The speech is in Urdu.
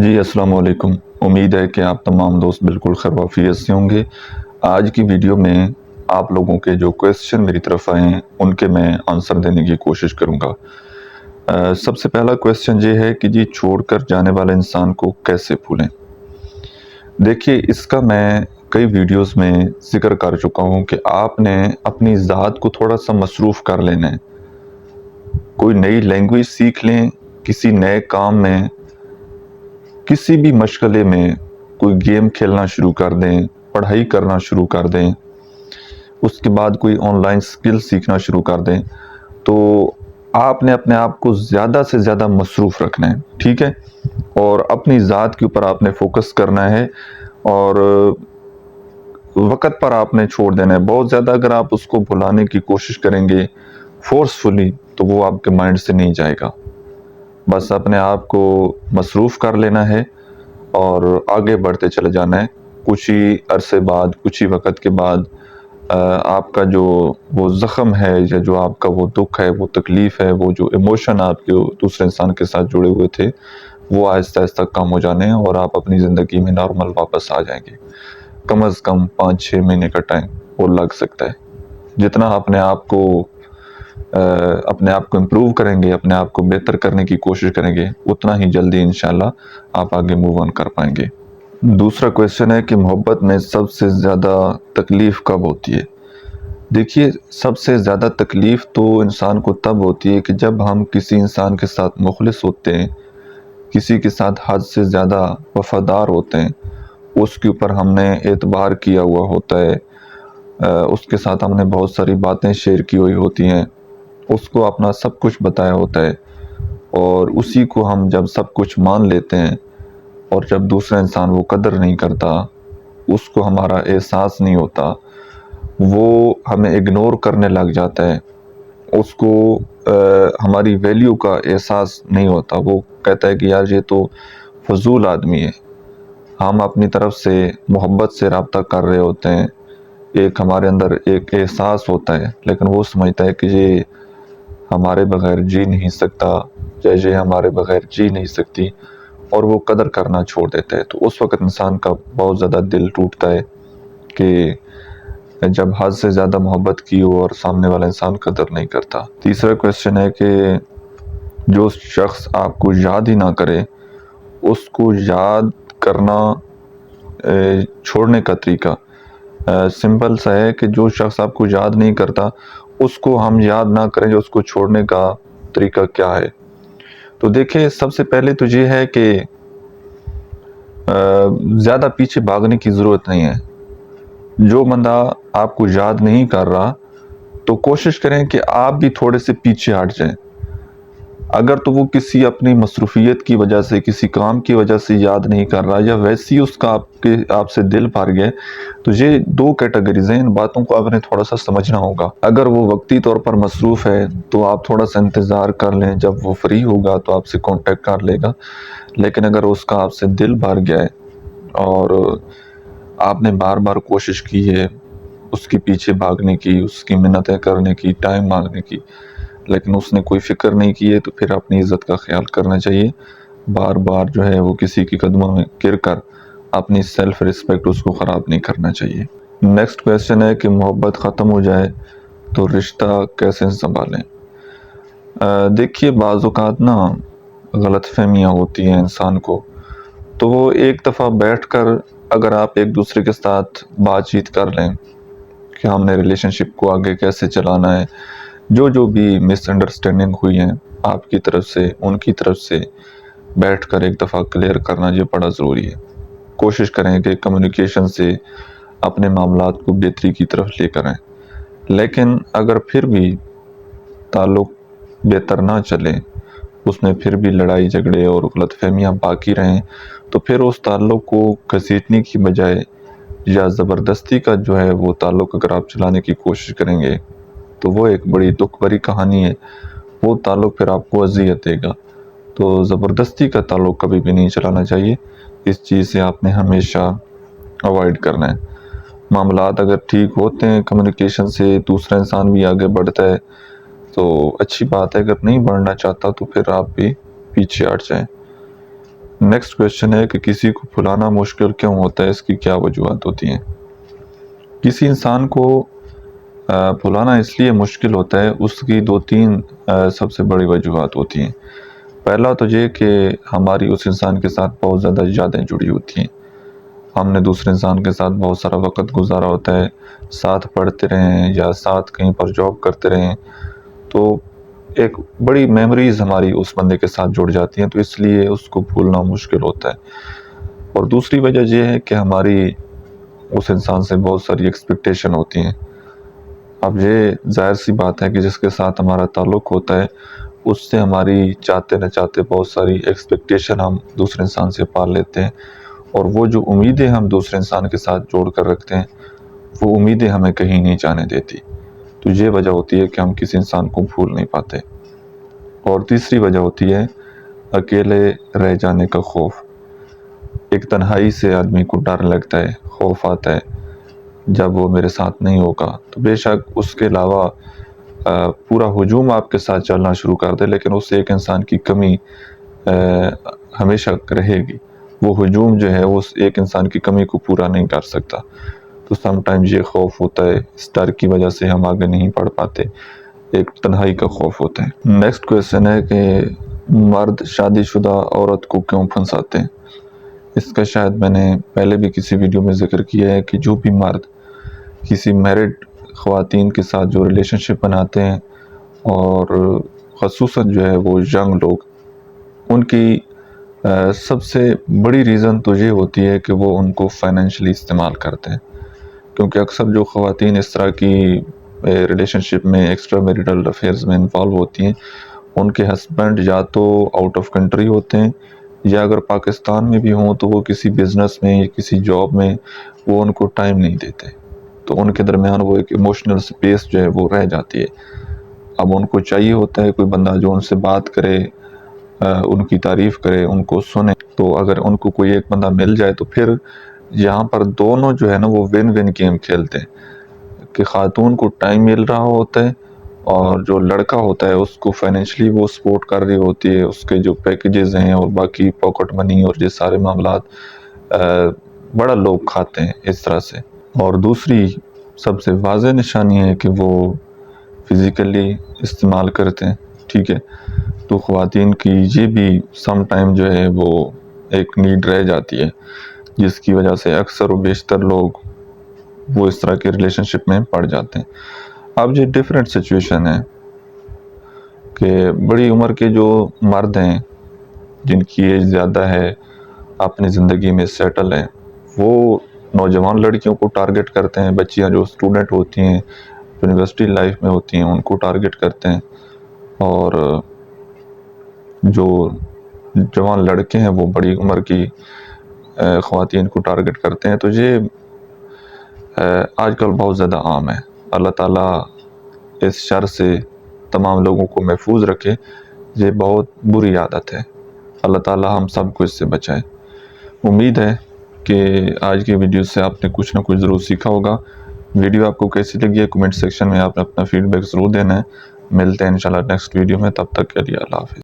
جی السلام علیکم۔ امید ہے کہ آپ تمام دوست بالکل خیر وافیت سے ہوں گے۔ آج کی ویڈیو میں آپ لوگوں کے جو کویسچن میری طرف آئے ہیں ان کے میں آنسر دینے کی کوشش کروں گا۔ سب سے پہلا کویسچن یہ ہے کہ جی چھوڑ کر جانے والے انسان کو کیسے بھولیں؟ دیکھیے اس کا میں کئی ویڈیوز میں ذکر کر چکا ہوں کہ آپ نے اپنی ذات کو تھوڑا سا مصروف کر لینا ہے۔ کوئی نئی لینگویج سیکھ لیں، کسی نئے کام میں، کسی بھی مشغلے میں کوئی گیم کھیلنا شروع کر دیں، پڑھائی کرنا شروع کر دیں، اس کے بعد کوئی آن لائن سکل سیکھنا شروع کر دیں، تو آپ نے اپنے آپ کو زیادہ سے زیادہ مصروف رکھنا ہے، ٹھیک ہے؟ اور اپنی ذات کے اوپر آپ نے فوکس کرنا ہے اور وقت پر آپ نے چھوڑ دینا ہے۔ بہت زیادہ اگر آپ اس کو بھلانے کی کوشش کریں گے فورسفلی تو وہ آپ کے مائنڈ سے نہیں جائے گا۔ بس اپنے آپ کو مصروف کر لینا ہے اور آگے بڑھتے چلے جانا ہے۔ کچھ ہی عرصے بعد، کچھ ہی وقت کے بعد آپ کا جو وہ زخم ہے یا جو آپ کا وہ دکھ ہے، وہ تکلیف ہے، وہ جو ایموشن آپ کے دوسرے انسان کے ساتھ جڑے ہوئے تھے، وہ آہستہ آہستہ کم ہو جانے ہیں اور آپ اپنی زندگی میں نارمل واپس آ جائیں گے۔ کم از کم 5-6 مہینے کا ٹائم وہ لگ سکتا ہے۔ جتنا اپنے آپ کو امپروو کریں گے، اپنے آپ کو بہتر کرنے کی کوشش کریں گے، اتنا ہی جلدی انشاءاللہ آپ آگے موو آن کر پائیں گے۔ دوسرا کویسچن ہے کہ محبت میں سب سے زیادہ تکلیف کب ہوتی ہے؟ دیکھیے سب سے زیادہ تکلیف تو انسان کو تب ہوتی ہے کہ جب ہم کسی انسان کے ساتھ مخلص ہوتے ہیں، کسی کے ساتھ حد سے زیادہ وفادار ہوتے ہیں، اس کے اوپر ہم نے اعتبار کیا ہوا ہوتا ہے، اس کے ساتھ ہم نے بہت ساری باتیں شیئر کی ہوئی ہوتی ہیں، اس کو اپنا سب کچھ بتایا ہوتا ہے، اور اسی کو ہم جب سب کچھ مان لیتے ہیں اور جب دوسرا انسان وہ قدر نہیں کرتا، اس کو ہمارا احساس نہیں ہوتا، وہ ہمیں اگنور کرنے لگ جاتا ہے، اس کو ہماری ویلیو کا احساس نہیں ہوتا، وہ کہتا ہے کہ یار یہ تو فضول آدمی ہے۔ ہم اپنی طرف سے محبت سے رابطہ کر رہے ہوتے ہیں، ایک ہمارے اندر ایک احساس ہوتا ہے، لیکن وہ سمجھتا ہے کہ یہ ہمارے بغیر جی نہیں سکتا، یا یہ ہمارے بغیر جی نہیں سکتی، اور وہ قدر کرنا چھوڑ دیتا ہے۔ تو اس وقت انسان کا بہت زیادہ دل ٹوٹتا ہے کہ جب حد سے زیادہ محبت کی ہو اور سامنے والا انسان قدر نہیں کرتا۔ تیسرا کویسچن ہے کہ جو شخص آپ کو یاد ہی نہ کرے، اس کو یاد کرنا چھوڑنے کا طریقہ سمپل سا ہے کہ جو شخص آپ کو یاد نہیں کرتا، اس کو ہم یاد نہ کریں، جو اس کو چھوڑنے کا طریقہ کیا ہے؟ تو دیکھیں سب سے پہلے تو یہ ہے کہ زیادہ پیچھے بھاگنے کی ضرورت نہیں ہے۔ جو بندہ آپ کو یاد نہیں کر رہا تو کوشش کریں کہ آپ بھی تھوڑے سے پیچھے ہٹ جائیں۔ اگر تو وہ کسی اپنی مصروفیت کی وجہ سے، کسی کام کی وجہ سے یاد نہیں کر رہا، یا ویسی اس کا آپ سے دل بھر گیا، تو یہ دو کیٹیگریز ہیں، ان باتوں کو آپ نے تھوڑا سا سمجھنا ہوگا۔ اگر وہ وقتی طور پر مصروف ہے تو آپ تھوڑا سا انتظار کر لیں، جب وہ فری ہوگا تو آپ سے کانٹیکٹ کر لے گا۔ لیکن اگر اس کا آپ سے دل بھر گیا ہے اور آپ نے بار بار کوشش کی ہے اس کے پیچھے بھاگنے کی، اس کی منتیں کرنے کی، ٹائم مانگنے کی، لیکن اس نے کوئی فکر نہیں کی ہے، تو پھر اپنی عزت کا خیال کرنا چاہیے۔ بار بار جو ہے وہ کسی کی قدموں میں گر کر اپنی سیلف ریسپیکٹ اس کو خراب نہیں کرنا چاہیے۔ نیکسٹ کویسچن ہے کہ محبت ختم ہو جائے تو رشتہ کیسے سنبھالیں؟ دیکھیے بعض اوقات نا غلط فہمیاں ہوتی ہیں انسان کو، تو وہ ایک دفعہ بیٹھ کر اگر آپ ایک دوسرے کے ساتھ بات چیت کر لیں کہ ہم نے ریلیشن شپ کو آگے کیسے چلانا ہے، جو بھی مس انڈرسٹینڈنگ ہوئی ہیں آپ کی طرف سے، ان کی طرف سے، بیٹھ کر ایک دفعہ کلیئر کرنا یہ بڑا ضروری ہے۔ کوشش کریں کہ کمیونیکیشن سے اپنے معاملات کو بہتری کی طرف لے کر آئیں۔ لیکن اگر پھر بھی تعلق بہتر نہ چلے، اس میں پھر بھی لڑائی جھگڑے اور غلط فہمیاں باقی رہیں، تو پھر اس تعلق کو گھسیٹنے کی بجائے یا زبردستی کا جو ہے وہ تعلق اگر آپ چلانے کی کوشش کریں گے تو وہ ایک بڑی دکھ بھری کہانی ہے، وہ تعلق پھر آپ کو اذیت دے گا۔ تو زبردستی کا تعلق کبھی بھی نہیں چلانا چاہیے، اس چیز سے آپ نے ہمیشہ اوائڈ کرنا ہے۔ معاملات اگر ٹھیک ہوتے ہیں کمیونیکیشن سے، دوسرا انسان بھی آگے بڑھتا ہے تو اچھی بات ہے، اگر نہیں بڑھنا چاہتا تو پھر آپ بھی پیچھے ہٹ جائیں۔ نیکسٹ کویشچن ہے کہ کسی کو بھلانا مشکل کیوں ہوتا ہے، اس کی کیا وجوہات ہوتی ہیں؟ کسی انسان کو بھلانا اس لیے مشکل ہوتا ہے، اس کی 2-3 سب سے بڑی وجوہات ہوتی ہیں۔ پہلا تو یہ کہ ہماری اس انسان کے ساتھ بہت زیادہ یادیں جڑی ہوتی ہیں، ہم نے دوسرے انسان کے ساتھ بہت سارا وقت گزارا ہوتا ہے، ساتھ پڑھتے رہیں یا ساتھ کہیں پر جاب کرتے رہیں، تو ایک بڑی میموریز ہماری اس بندے کے ساتھ جڑ جاتی ہیں، تو اس لیے اس کو بھولنا مشکل ہوتا ہے۔ اور دوسری وجہ یہ ہے کہ ہماری اس انسان سے بہت ساری ایکسپیکٹیشن ہوتی ہیں۔ اب یہ ظاہر سی بات ہے کہ جس کے ساتھ ہمارا تعلق ہوتا ہے، اس سے ہماری چاہتے نہ چاہتے بہت ساری ایکسپیکٹیشن ہم دوسرے انسان سے پال لیتے ہیں، اور وہ جو امیدیں ہم دوسرے انسان کے ساتھ جوڑ کر رکھتے ہیں، وہ امیدیں ہمیں کہیں نہیں جانے دیتی۔ تو یہ وجہ ہوتی ہے کہ ہم کسی انسان کو بھول نہیں پاتے۔ اور تیسری وجہ ہوتی ہے اکیلے رہ جانے کا خوف۔ ایک تنہائی سے آدمی کو ڈر لگتا ہے، خوف آتا ہے، جب وہ میرے ساتھ نہیں ہوگا تو بے شک اس کے علاوہ پورا ہجوم آپ کے ساتھ چلنا شروع کر دے، لیکن اس ایک انسان کی کمی ہمیشہ رہے گی۔ وہ ہجوم جو ہے وہ ایک انسان کی کمی کو پورا نہیں کر سکتا۔ تو سم ٹائم یہ خوف ہوتا ہے، اس ڈر کی وجہ سے ہم آگے نہیں پڑھ پاتے، ایک تنہائی کا خوف ہوتا ہے۔ نیکسٹ کویشچن ہے کہ مرد شادی شدہ عورت کو کیوں پھنساتے ہیں؟ اس کا شاید میں نے پہلے بھی کسی ویڈیو میں ذکر کیا ہے کہ جو بھی مرد کسی میرڈ خواتین کے ساتھ جو ریلیشن شپ بناتے ہیں، اور خصوصاً جو ہے وہ ینگ لوگ، ان کی سب سے بڑی ریزن تو یہ ہوتی ہے کہ وہ ان کو فائنینشلی استعمال کرتے ہیں، کیونکہ اکثر جو خواتین اس طرح کی ریلیشن شپ میں ایکسٹرا میریٹل افیئرز میں انوالو ہوتی ہیں، ان کے ہسبینڈ یا تو آؤٹ آف کنٹری ہوتے ہیں، یا اگر پاکستان میں بھی ہوں تو وہ کسی بزنس میں یا کسی جاب میں وہ ان کو ٹائم نہیں دیتے، تو ان کے درمیان وہ ایک ایموشنل سپیس جو ہے وہ رہ جاتی ہے۔ اب ان کو چاہیے ہوتا ہے کوئی بندہ جو ان سے بات کرے، ان کی تعریف کرے، ان کو سنے، تو اگر ان کو کوئی ایک بندہ مل جائے تو پھر یہاں پر دونوں جو ہے نا وہ ون ون گیم کھیلتے ہیں، کہ خاتون کو ٹائم مل رہا ہوتا ہے اور جو لڑکا ہوتا ہے اس کو فائنینشلی وہ سپورٹ کر رہی ہوتی ہے، اس کے جو پیکیجز ہیں اور باقی پاکٹ منی اور یہ سارے معاملات بڑا لوگ کھاتے ہیں اس طرح سے۔ اور دوسری سب سے واضح نشانی ہے کہ وہ فزیکلی استعمال کرتے ہیں، ٹھیک ہے، تو خواتین کی یہ بھی سم ٹائم جو ہے وہ ایک نیڈ رہ جاتی ہے، جس کی وجہ سے اکثر و بیشتر لوگ وہ اس طرح کے ریلیشن شپ میں پڑ جاتے ہیں۔ اب یہ ڈیفرنٹ سچویشن ہے کہ بڑی عمر کے جو مرد ہیں جن کی ایج زیادہ ہے، اپنی زندگی میں سیٹل ہیں، وہ نوجوان لڑکیوں کو ٹارگٹ کرتے ہیں، بچیاں جو اسٹوڈنٹ ہوتی ہیں، یونیورسٹی لائف میں ہوتی ہیں، ان کو ٹارگٹ کرتے ہیں، اور جو جوان لڑکے ہیں وہ بڑی عمر کی خواتین کو ٹارگٹ کرتے ہیں۔ تو یہ آج کل بہت زیادہ عام ہے۔ اللہ تعالیٰ اس شر سے تمام لوگوں کو محفوظ رکھے، یہ بہت بری عادت ہے، اللہ تعالیٰ ہم سب کو اس سے بچائے۔ امید ہے کہ آج کی ویڈیو سے آپ نے کچھ نہ کچھ ضرور سیکھا ہوگا۔ ویڈیو آپ کو کیسی لگی ہے کمنٹ سیکشن میں آپ نے اپنا فیڈ بیک ضرور دینا ہے۔ ملتے ہیں انشاءاللہ نیکسٹ ویڈیو میں، تب تک کے لیے اللہ حافظ۔